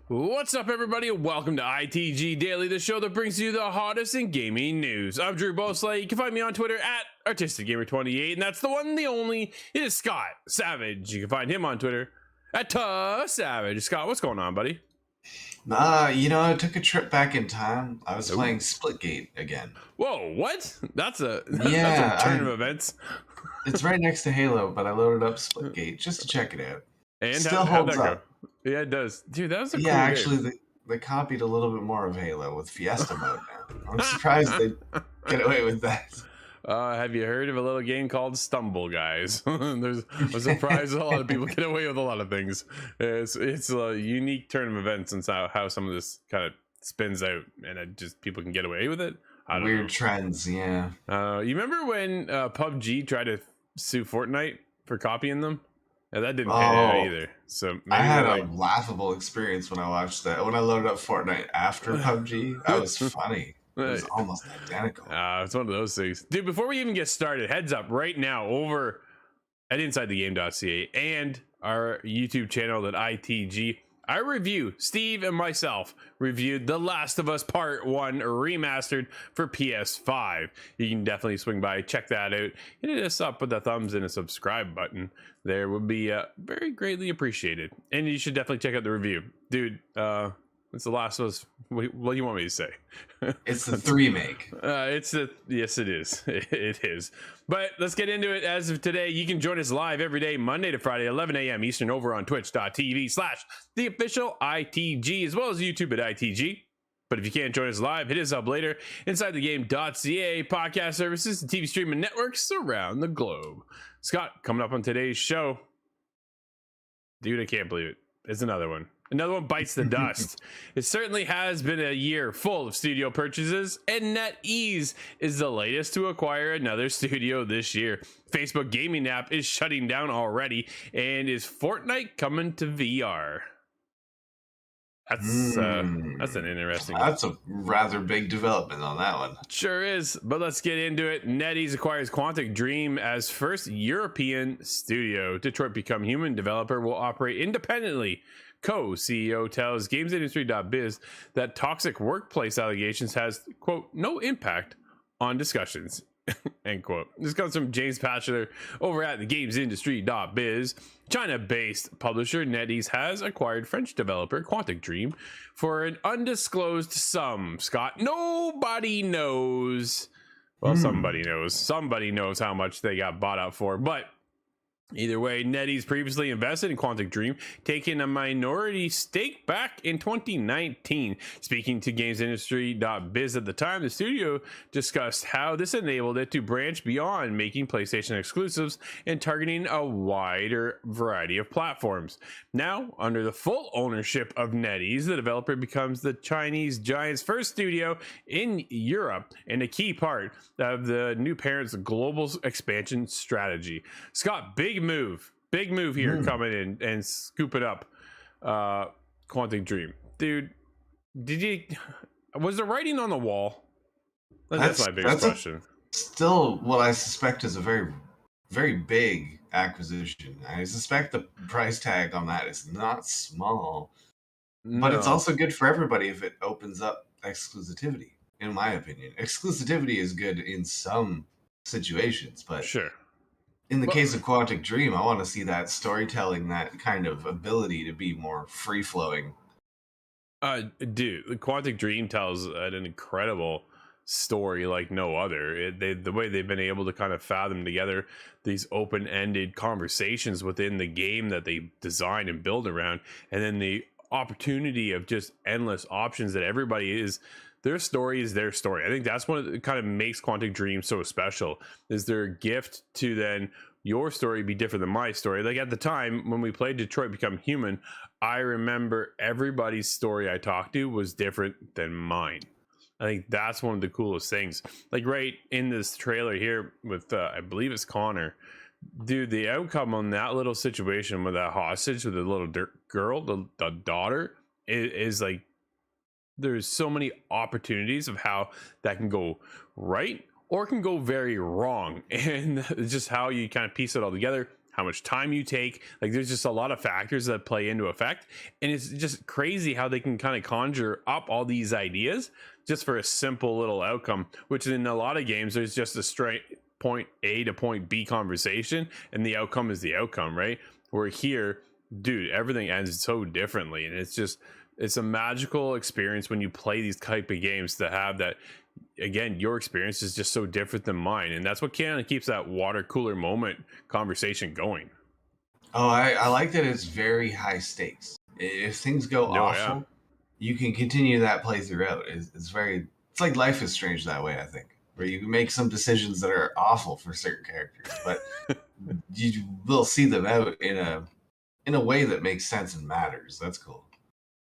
What's up, everybody? Welcome to ITG Daily, the show that brings you the hottest in gaming news. I'm Drew Bosley. You can find me on Twitter at ArtisticGamer28, and that's the one, the only. It is Scott Savage. You can find him on Twitter at Savage. Scott, what's going on, buddy? I took a trip back in time. I was playing Splitgate again. Whoa, what? That's a turn of events. It's right next to Halo, but I loaded up Splitgate just to check it out. And still holds up. Yeah, it does. Dude, that was a cool actually, game. they copied a little bit more of Halo with Fiesta mode now. I'm surprised they get away with that. Have you heard of a little game called Stumble, guys? I'm surprised a lot of people get away with a lot of things. It's a unique turn of events and how some of this kind of spins out, and people can get away with it. I don't know. Weird trends, yeah. You remember when PUBG tried to sue Fortnite for copying them? Yeah, that didn't pan out either. So I had a laughable experience when I watched that. When I loaded up Fortnite after PUBG, that was funny. It was almost identical. It's one of those things. Dude, before we even get started, heads up right now over at InsideTheGame.ca and our YouTube channel at ITG. Steve and myself reviewed The Last of Us Part 1 Remastered for PS5. You can definitely swing by, check that out. Hit us up with a thumbs and a subscribe button. There would be very greatly appreciated. And you should definitely check out the review. Dude, it's The Last of Us. What do you want me to say? It's the remake. Yes, it is. It is. But let's get into it. As of today, you can join us live every day, Monday to Friday, 11 a.m. Eastern, over on twitch.tv/theofficial ITG, as well as YouTube at ITG. But if you can't join us live, hit us up later. InsideTheGame.ca, podcast services, and TV streaming networks around the globe. Scott, coming up on today's show. Dude, I can't believe it. It's another one. Another one bites the dust. It certainly has been a year full of studio purchases, and NetEase is the latest to acquire another studio this year. Facebook gaming app is shutting down already, and is Fortnite coming to VR? That's an interesting. That's a rather big development on that one. Sure is, but let's get into it. NetEase acquires Quantic Dream as first European studio. Detroit Become Human developer will operate independently. Co-CEO tells GamesIndustry.biz that toxic workplace allegations has, quote, no impact on discussions, end quote. This comes from James Batchelor over at the GamesIndustry.biz. China-based publisher NetEase has acquired French developer Quantic Dream for an undisclosed sum. Scott, nobody knows. Well, somebody knows. Somebody knows how much they got bought out for, but either way, NetEase previously invested in Quantic Dream, taking a minority stake back in 2019. Speaking to GamesIndustry.biz at the time, the studio discussed how this enabled it to branch beyond making PlayStation exclusives and targeting a wider variety of platforms. Now, under the full ownership of NetEase, the developer becomes the Chinese giant's first studio in Europe and a key part of the new parent's global expansion strategy. Scott, big move here coming in and scooping up Quantic Dream. Dude, was the writing on the wall? That's my biggest question. Still what I suspect is a very, very big acquisition. I suspect the price tag on that is not small. But it's also good for everybody if it opens up exclusivity, in my opinion. Exclusivity is good in some situations, but sure. In the case of Quantic Dream, I want to see that storytelling, that kind of ability to be more free-flowing. Dude, Quantic Dream tells an incredible story like no other. The way they've been able to kind of fathom together these open-ended conversations within the game that they design and build around, and then the opportunity of just endless options that everybody is. Their story is their story. I think that's what it kind of makes Quantic Dream so special, is their gift to then your story be different than my story. Like at the time when we played Detroit Become Human, I remember everybody's story I talked to was different than mine. I think that's one of the coolest things. Like right in this trailer here with, I believe it's Connor. Dude, the outcome on that little situation with that hostage, with the little girl, the daughter, is like, there's so many opportunities of how that can go right or can go very wrong, and just how you kind of piece it all together, how much time you take. Like there's just a lot of factors that play into effect, and it's just crazy how they can kind of conjure up all these ideas just for a simple little outcome, which in a lot of games there's just a straight point A to point B conversation, and the outcome is the outcome, right? Where here, dude, everything ends so differently, and it's a magical experience when you play these type of games to have that. Again, your experience is just so different than mine, and that's what kind of keeps that water cooler moment conversation going. Oh, I like that it's very high stakes. If things go No, yeah. awful, you can continue that playthrough out. It's like Life is Strange that way, I think, where you make some decisions that are awful for certain characters, but you will see them out in a way that makes sense and matters. That's cool.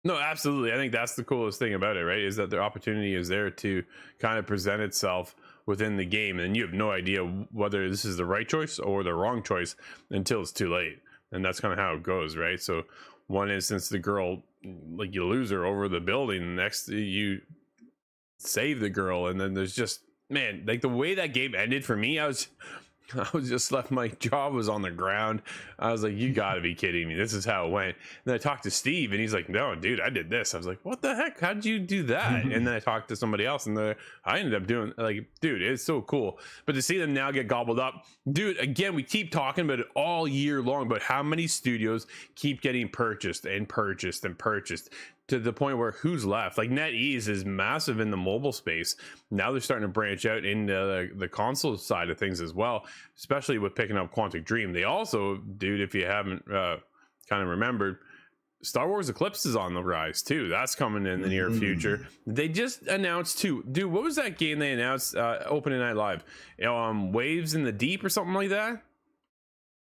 No, absolutely. I think that's the coolest thing about it, right? Is that the opportunity is there to kind of present itself within the game, and you have no idea whether this is the right choice or the wrong choice until it's too late. And that's kind of how it goes, right? So, one instance, the girl, like you lose her over the building, the next you save the girl, and then there's just, man, like the way that game ended for me, I was just left. My jaw was on the ground. I was like, "You got to be kidding me! This is how it went." And then I talked to Steve, and he's like, "No, dude, I did this." I was like, "What the heck? How'd you do that?" And then I talked to somebody else, and I ended up doing like, dude, it's so cool. But to see them now get gobbled up, dude. Again, we keep talking about it all year long, but how many studios keep getting purchased and purchased and purchased? To the point where who's left? Like NetEase is massive in the mobile space. Now they're starting to branch out into the console side of things as well, especially with picking up Quantic Dream. They also, dude, if you haven't kind of remembered, Star Wars Eclipse is on the rise too. That's coming in the near future. They just announced too, dude. What was that game they announced opening night live? Waves in the Deep or something like that.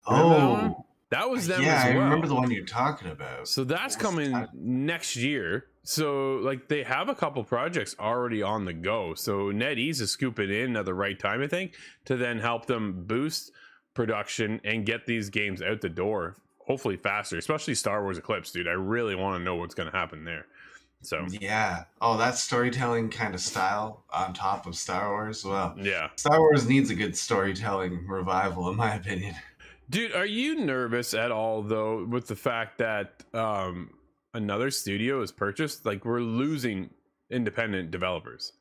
Remember that one? Oh, That was them yeah, as I remember the well. one you're talking about. So that's What was the coming title? next year. So like they have a couple projects already on the go. So NetEase is scooping in at the right time, I think, to then help them boost production and get these games out the door, hopefully faster. Especially Star Wars Eclipse, dude. I really want to know what's going to happen there. So Yeah. Oh, that storytelling kind of style on top of Star Wars. Well, yeah, Star Wars needs a good storytelling revival, in my opinion. dude, are you nervous at all though with the fact that another studio is purchased? Like we're losing independent developers.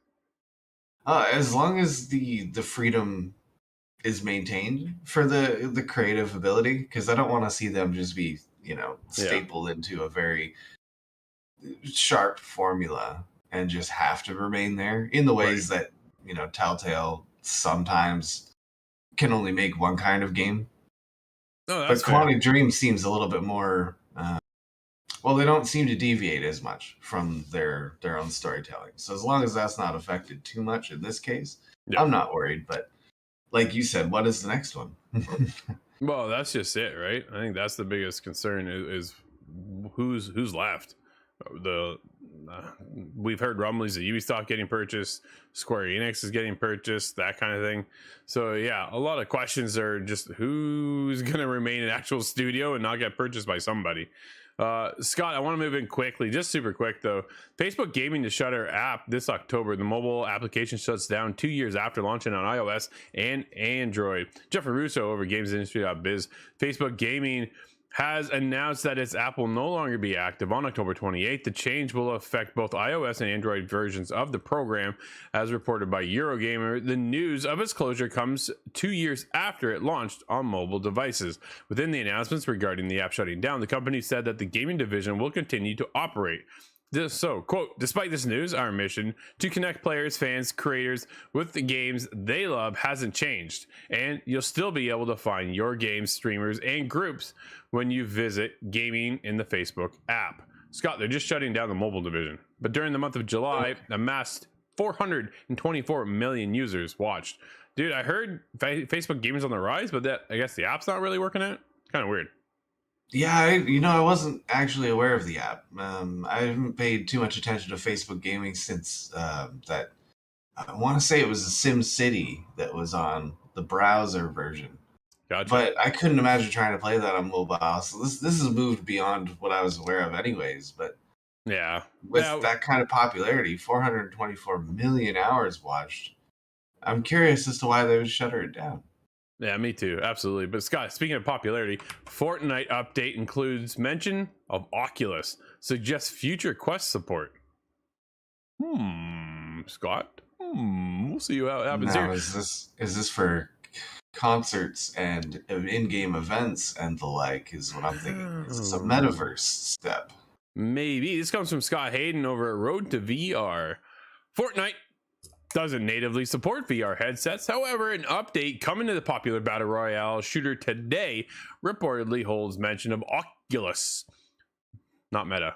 As long as the freedom is maintained for the creative ability, because I don't want to see them just be Yeah, stapled into a very sharp formula and just have to remain there in the right. ways that Telltale sometimes can only make one kind of game. No, But that's fair. Quantic Dream seems a little bit more. Well, they don't seem to deviate as much from their own storytelling. So as long as that's not affected too much in this case, Yeah. I'm not worried. But like you said, what is the next one? Well, that's just it, right? I think that's the biggest concern is who's left. The uh, we've heard rumblings of Ubisoft getting purchased, Square Enix is getting purchased, that kind of thing. So yeah, a lot of questions are just who's going to remain an actual studio and not get purchased by somebody. Scott, I want to move in quickly, just super quick though. Facebook Gaming to Shutter app this October. The mobile application shuts down 2 years after launching on iOS and Android. Jeffrey Russo over GamesIndustry.biz. Facebook Gaming has announced that its app will no longer be active on October 28th. The change will affect both iOS and Android versions of the program, as reported by Eurogamer. The news of its closure comes 2 years after it launched on mobile devices. Within the announcements regarding the app shutting down, the company said that the gaming division will continue to operate. So, quote, despite this news, our mission to connect players, fans, creators with the games they love hasn't changed. And you'll still be able to find your games, streamers, and groups when you visit Gaming in the Facebook app. Scott, they're just shutting down the mobile division. But during the month of July, amassed 424 million users watched. Dude, I heard Facebook Gaming's on the rise, but that I guess the app's not really working out. Kind of weird. Yeah, I wasn't actually aware of the app. I haven't paid too much attention to Facebook gaming since that. I want to say it was a Sim City that was on the browser version, Gotcha. but I couldn't imagine trying to play that on mobile. So this has moved beyond what I was aware of, anyways. But Yeah. with Now, that kind of popularity, 424 million hours watched, I'm curious as to why they would shutter it down. Yeah, me too. Absolutely. But Scott, speaking of popularity, Fortnite update includes mention of Oculus, suggests future Quest support. Scott. We'll see how it happens Now, here. is this for concerts and in-game events and the like? Is what I'm thinking. Is this a metaverse step? Maybe. This comes from Scott Hayden over at Road to VR. Fortnite doesn't natively support VR headsets. However, an update coming to the popular Battle Royale shooter today reportedly holds mention of Oculus, not Meta.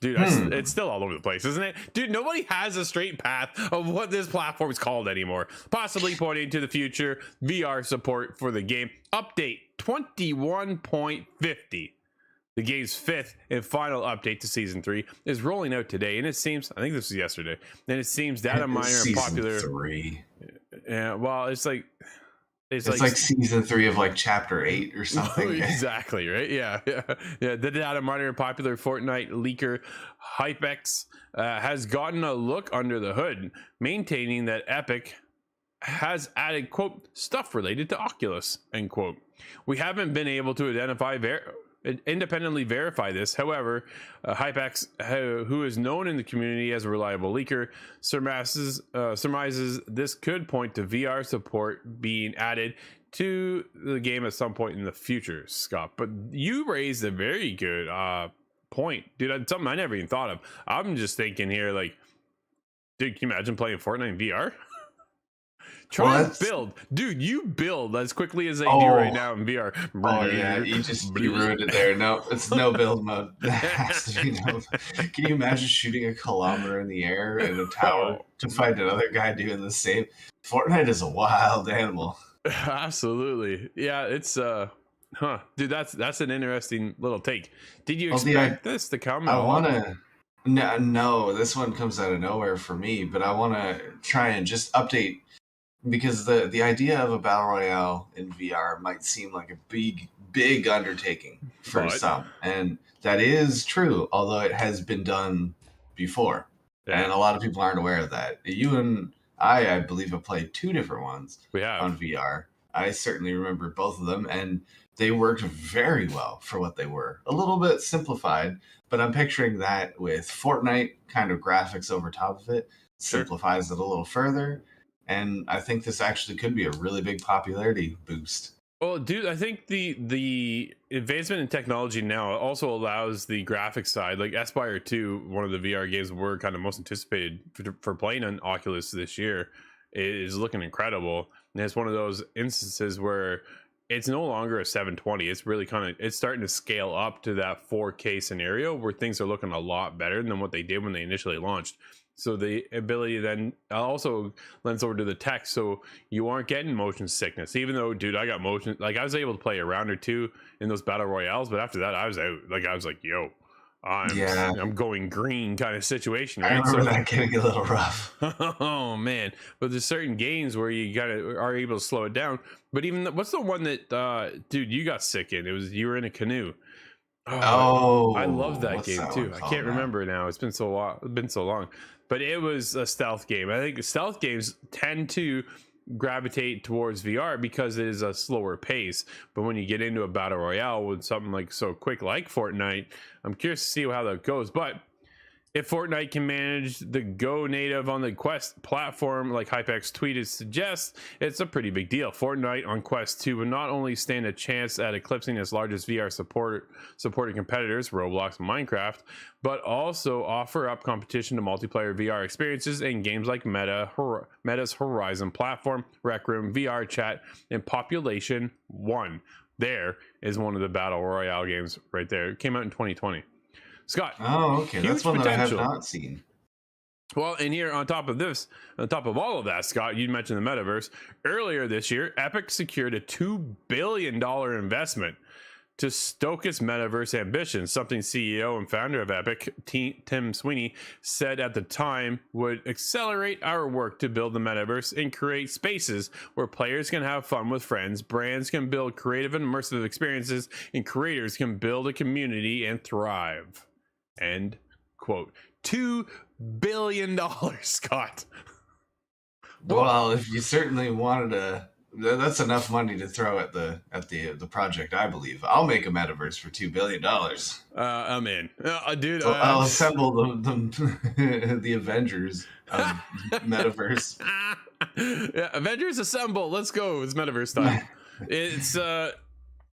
Dude, it's still all over the place, isn't it? Dude, nobody has a straight path of what this platform is called anymore. Possibly pointing to the future VR support for the game. Update 21.50. The game's fifth and final update to Season 3 is rolling out today, and it seems, I think this was yesterday, and it seems data miner and popular. Season 3. Yeah, well, it's like Season 3 of like Chapter 8 or something. Exactly, right? Yeah. The data miner and popular Fortnite leaker HypeX has gotten a look under the hood, maintaining that Epic has added, quote, stuff related to Oculus, end quote. We haven't been able to independently verify this. However, HypeX, who is known in the community as a reliable leaker, surmises this could point to VR support being added to the game at some point in the future, Scott. But you raised a very good point, dude. Something I never even thought of. I'm just thinking here, like, dude, can you imagine playing Fortnite in VR? Try and build, dude. You build as quickly as they do right now in VR. Oh yeah, you ruined it there. No, it's no build mode. Has to be no. Can you imagine shooting a kilometer in the air in a tower to find another guy doing the same? Fortnite is a wild animal. Absolutely, yeah. It's dude. That's an interesting little take. Did you expect this to come? I want to. No, this one comes out of nowhere for me. But I want to try and just update. Because the idea of a battle royale in VR might seem like a big undertaking for some, and that is true. Although it has been done before, and a lot of people aren't aware of that. You and I believe, have played 2 different ones on VR. I certainly remember both of them, and they worked very well for what they were. A little bit simplified, but I'm picturing that with Fortnite kind of graphics over top of it, simplifies it a little further. And I think this actually could be a really big popularity boost. Well, dude, I think the advancement in technology now also allows the graphics side, like Aspire 2, one of the VR games we're kind of most anticipated for playing on Oculus this year, is looking incredible. And it's one of those instances where it's no longer a 720. It's really it's starting to scale up to that 4K scenario where things are looking a lot better than what they did when they initially launched. So the ability then also lends over to the tech, so you aren't getting motion sickness. Even though, dude, I got motion, like I was able to play a round or 2 in those battle royales, but after that I was out. Like I was like, yo, I'm going green kind of situation. Right? I remember that getting a little rough. Oh man, but there's certain games where you are able to slow it down. But even what's the one that dude, you got sick in? It was, you were in a canoe. I love that game too. I can't remember now. It's been so long. But it was a stealth game. I think stealth games tend to gravitate towards VR because it is a slower pace. But when you get into a battle royale with something like so quick like Fortnite, I'm curious to see how that goes. But if Fortnite can manage the Go native on the Quest platform, like HypeX tweeted suggests, it's a pretty big deal. Fortnite on Quest 2 will not only stand a chance at eclipsing its largest VR supported competitors, Roblox and Minecraft, but also offer up competition to multiplayer VR experiences in games like Meta's Horizon platform, Rec Room, VR Chat, and Population 1. There is one of the Battle Royale games right there. It came out in 2020. Scott. Oh, okay. That's one potential that I have not seen. Well, and here on top of all of that, Scott, you mentioned the metaverse. Earlier this year, Epic secured a $2 billion investment to stoke its metaverse ambitions, something CEO and founder of Epic, Tim Sweeney, said at the time would accelerate our work to build the metaverse and create spaces where players can have fun with friends, brands can build creative and immersive experiences, and creators can build a community and thrive. End quote. $2 billion, Scott. Well, if you certainly wanted to That's enough money to throw at the project. I believe I'll make a metaverse for $2 billion. I'm in, dude. I'll assemble the Avengers of metaverse. Yeah, Avengers assemble. Let's go. It's metaverse time. It's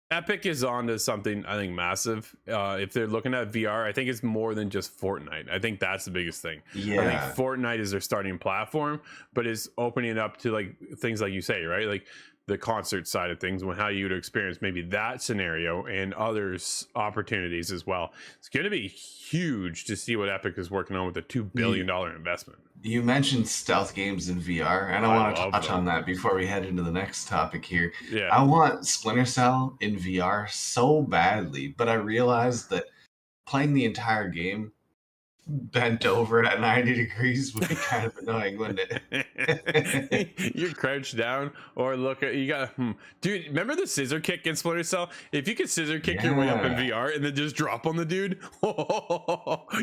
Epic is on to something, I think, massive. If they're looking at VR, I think it's more than just Fortnite. I think that's the biggest thing. Yeah. I think Fortnite is their starting platform, but is opening it up to like things like you say, right? Like the concert side of things, when how you would experience maybe that scenario and others opportunities as well. It's going to be huge to see what Epic is working on with a $2 billion investment. You mentioned stealth games in VR, and I want to touch on that before we head into the next topic here. Yeah. I want Splinter Cell in VR so badly, but I realized that playing the entire game bent over at 90 degrees would be kind of annoying, wouldn't it? You're crouched down or look at you got dude, remember the scissor kick in Splinter Cell? If you could scissor kick your way up in VR and then just drop on the dude.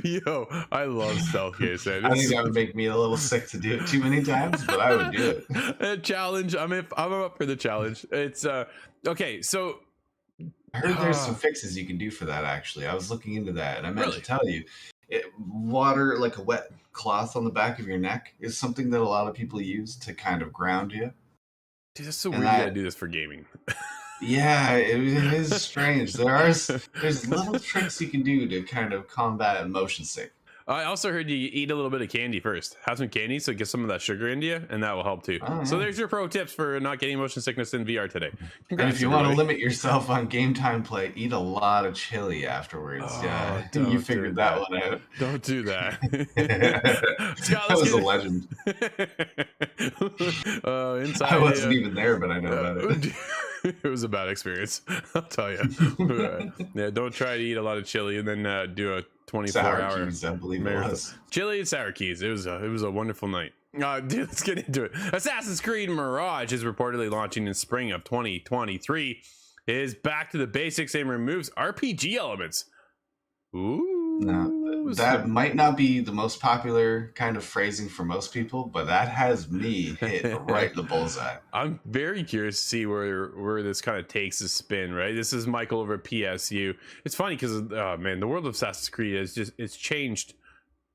Yo, I love stealth games, man. I think that would make me a little sick to do it too many times, but I would do it. A challenge. I'm up for the challenge. It's okay, so I heard there's some fixes you can do for that. Actually, I was looking into that, and I meant to tell you, water, like a wet cloth on the back of your neck, is something that a lot of people use to kind of ground you. Dude, that's so weird to do this for gaming. Yeah, it is strange. There's little tricks you can do to kind of combat motion sick. I also heard you eat a little bit of candy first. Have some candy so get some of that sugar into you, and that will help too. So there's your pro tips for not getting motion sickness in VR today. And if you want to limit yourself on game time play, eat a lot of chili afterwards. Yeah, you figured that one out. Don't do that. Scott, that was a legend. Inside, I wasn't even there, but I know about it. It was a bad experience, I'll tell you. Yeah, don't try to eat a lot of chili and then do a 24-hour keys, I believe it was. Chili and sour keys. It was a wonderful night. Dude, let's get into it. Assassin's Creed Mirage is reportedly launching in spring of 2023. It is back to the basics and removes RPG elements. Ooh. Now, that might not be the most popular kind of phrasing for most people, but that has me hit right in the bullseye. I'm very curious to see where this kind of takes a spin, right? This is Michael over at PSU. It's funny because, man, the world of Assassin's Creed it's changed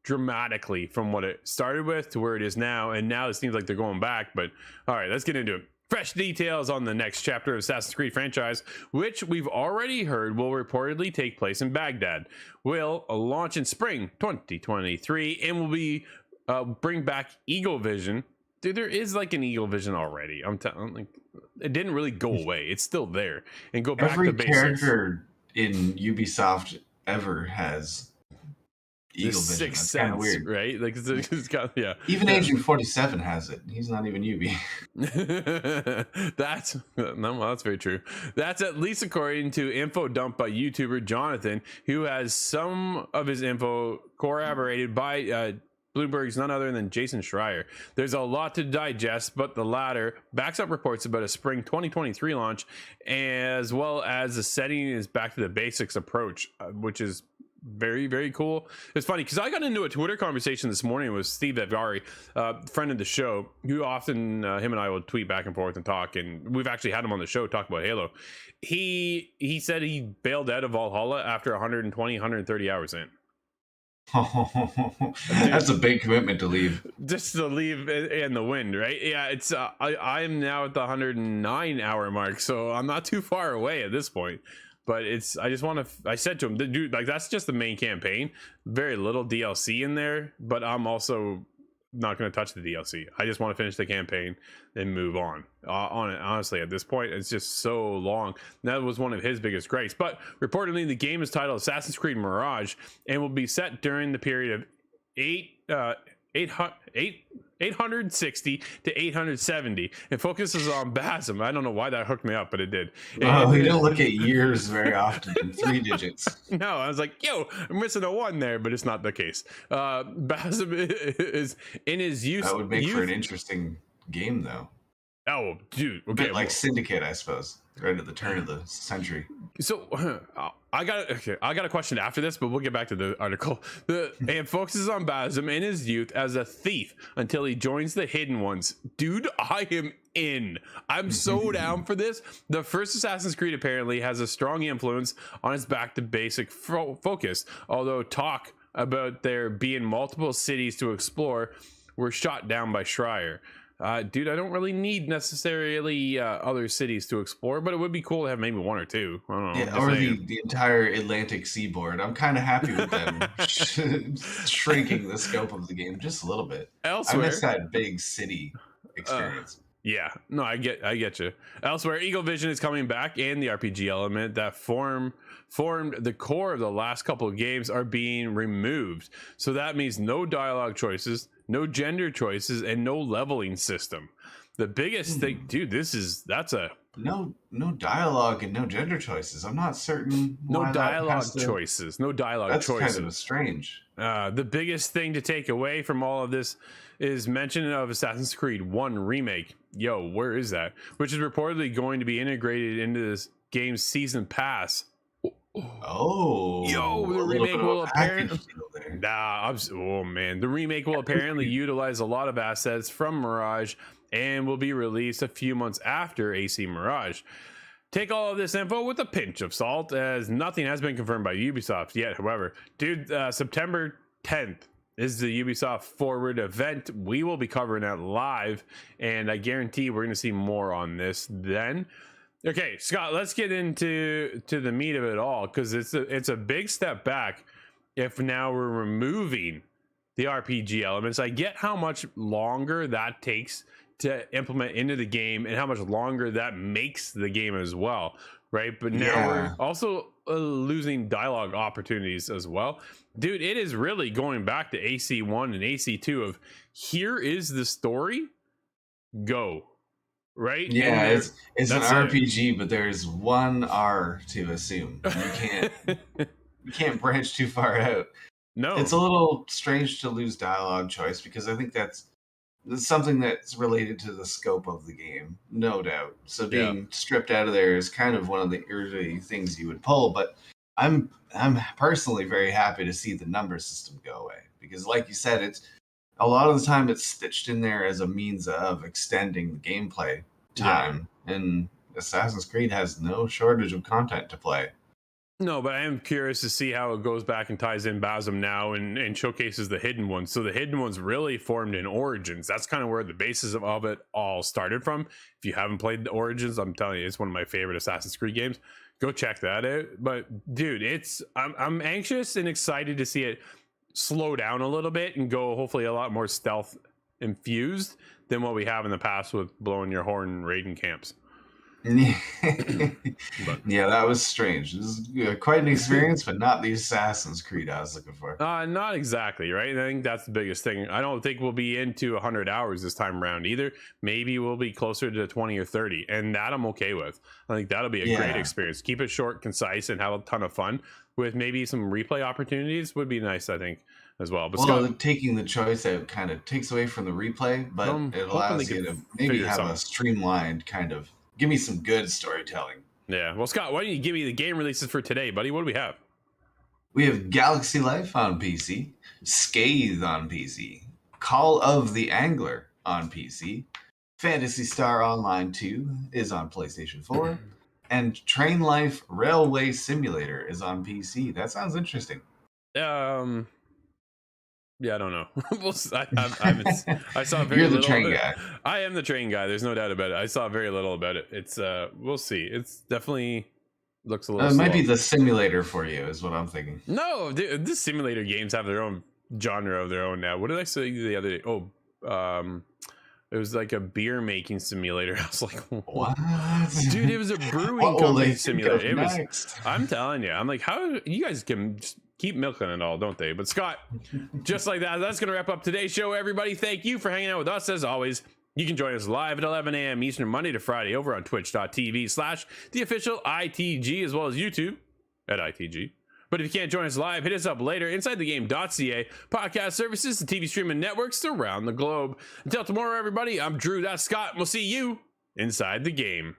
dramatically from what it started with to where it is now, and now it seems like they're going back. But all right, let's get into it. Fresh details on the next chapter of Assassin's Creed franchise, which we've already heard will reportedly take place in Baghdad, will launch in spring 2023 and will be bring back Eagle Vision. Dude, there is like an Eagle Vision already. I'm like, it didn't really go away. It's still there and go back to basics. Every character in Ubisoft ever has Eagle Vision. That's kind of weird, right? Like it's got, yeah. Even Agent 47 has it. He's not even Ubi. That's very true. That's at least according to info dumped by YouTuber Jonathan, who has some of his info corroborated by Bloomberg's none other than Jason Schreier. There's a lot to digest, but the latter backs up reports about a spring 2023 launch, as well as the setting is back to the basics approach, which is very, very cool. It's funny because I got into a Twitter conversation this morning with Steve Evgari, friend of the show, who often him and I will tweet back and forth and talk, and we've actually had him on the show talk about Halo. He said he bailed out of Valhalla after 120 130 hours in. That's a big commitment to leave. Just to leave in the wind, right? Yeah, it's I am now at the 109 hour mark, so I'm not too far away at this point. But I said to him, dude, like that's just the main campaign. Very little DLC in there, but I'm also not going to touch the DLC. I just want to finish the campaign and move on. Honestly, at this point, it's just so long. That was one of his biggest gripes. But reportedly, the game is titled Assassin's Creed Mirage and will be set during the period of 860 to 870. It focuses on Basim. I don't know why that hooked me up, but it did. Oh, you don't look at years very often in 3 digits. No, I was like, yo, I'm missing a 1 there, but it's not the case. Basim is in his youth. That would make for an interesting game, though. Oh, dude. Okay, a bit like Syndicate, I suppose. Right at the turn of the century. So I got a question after this, but we'll get back to the article. And focuses on Basm in his youth as a thief until he joins the Hidden Ones. Dude, I am in. I'm so down for this. The first Assassin's Creed apparently has a strong influence on its back to basic focus, although talk about there being multiple cities to explore were shot down by Schreier. Dude, I don't really need necessarily other cities to explore, but it would be cool to have maybe one or two. I don't know. Yeah, or the entire Atlantic seaboard. I'm kind of happy with them shrinking the scope of the game just a little bit. Elsewhere, I miss that big city experience. Yeah, no, I get you. Elsewhere, Eagle Vision is coming back, and the RPG element that formed the core of the last couple of games are being removed. So that means no dialogue choices, no gender choices, and no leveling system. The biggest thing, dude, that's a no dialogue and no gender choices. I'm not certain. No dialogue choices. No dialogue choices. That's kind of strange. The biggest thing to take away from all of this is mention of Assassin's Creed 1 remake. Yo, where is that? Which is reportedly going to be integrated into this game's season pass. Oh, yo, the remake will apparently. The remake will apparently utilize a lot of assets from Mirage and will be released a few months after AC Mirage. Take all of this info with a pinch of salt, as nothing has been confirmed by Ubisoft yet. However, dude, September 10th is the Ubisoft Forward event. We will be covering that live, and I guarantee we're going to see more on this then. Okay, Scott, let's get into the meat of it all, because it's a big step back if now we're removing the RPG elements. I get how much longer that takes to implement into the game and how much longer that makes the game as well, right? But now we're also losing dialogue opportunities as well. Dude, it is really going back to AC1 and AC2 of here is the story, go. Right? Yeah, it's an RPG, but there's one R to assume. You can't branch too far out. No. It's a little strange to lose dialogue choice, because I think that's something that's related to the scope of the game, no doubt. So being stripped out of there is kind of one of the early things you would pull, but I'm personally very happy to see the number system go away, because like you said, it's a lot of the time it's stitched in there as a means of extending the gameplay time, and Assassin's Creed has no shortage of content to play. No, but I am curious to see how it goes back and ties in Basm now and showcases the Hidden Ones. So the Hidden Ones really formed in Origins. That's kind of where the basis of it all started from. If you haven't played the Origins, I'm telling you, it's one of my favorite Assassin's Creed games. Go check that out. But dude, I'm anxious and excited to see it slow down a little bit and go hopefully a lot more stealth infused than what we have in the past with blowing your horn raiding camps. Yeah, that was strange. This is quite an experience, but not the Assassin's Creed I was looking for. Not exactly, right? I think that's the biggest thing. I don't think we'll be into 100 hours this time around either. Maybe we'll be closer to 20 or 30, and that I'm okay with. I think that'll be a great experience. Keep it short, concise, and have a ton of fun with maybe some replay opportunities would be nice, I think, as well. But Scott, taking the choice out kind of takes away from the replay, but it allows you to maybe have a streamlined kind of. Give me some good storytelling. Yeah. Well, Scott, why don't you give me the game releases for today, buddy? What do we have? We have Galaxy Life on PC, Scathe on PC, Call of the Angler on PC, Phantasy Star Online 2 is on PlayStation 4, and Train Life Railway Simulator is on PC. That sounds interesting. Yeah, I don't know. I saw very You're the little train about guy. It. I am the train guy. There's no doubt about it. I saw very little about it. It's we'll see. It's definitely looks a little. It might be the simulator for you, is what I'm thinking. No, the simulator games have their own genre of their own now. What did I say the other day? Oh, it was like a beer making simulator. I was like, what? Dude, it was a brewing company simulator. It was. Next? I'm telling you, I'm like, how you guys can just keep milking it all, don't they? But Scott, just like that, that's going to wrap up today's show, everybody. Thank you for hanging out with us as always. You can join us live at 11 a.m. Eastern, Monday to Friday over on twitch.tv/the official ITG, as well as YouTube at ITG. But if you can't join us live, hit us up later inside the game.ca, podcast services, and TV streaming networks around the globe. Until tomorrow, everybody, I'm Drew, that's Scott, and we'll see you inside the game.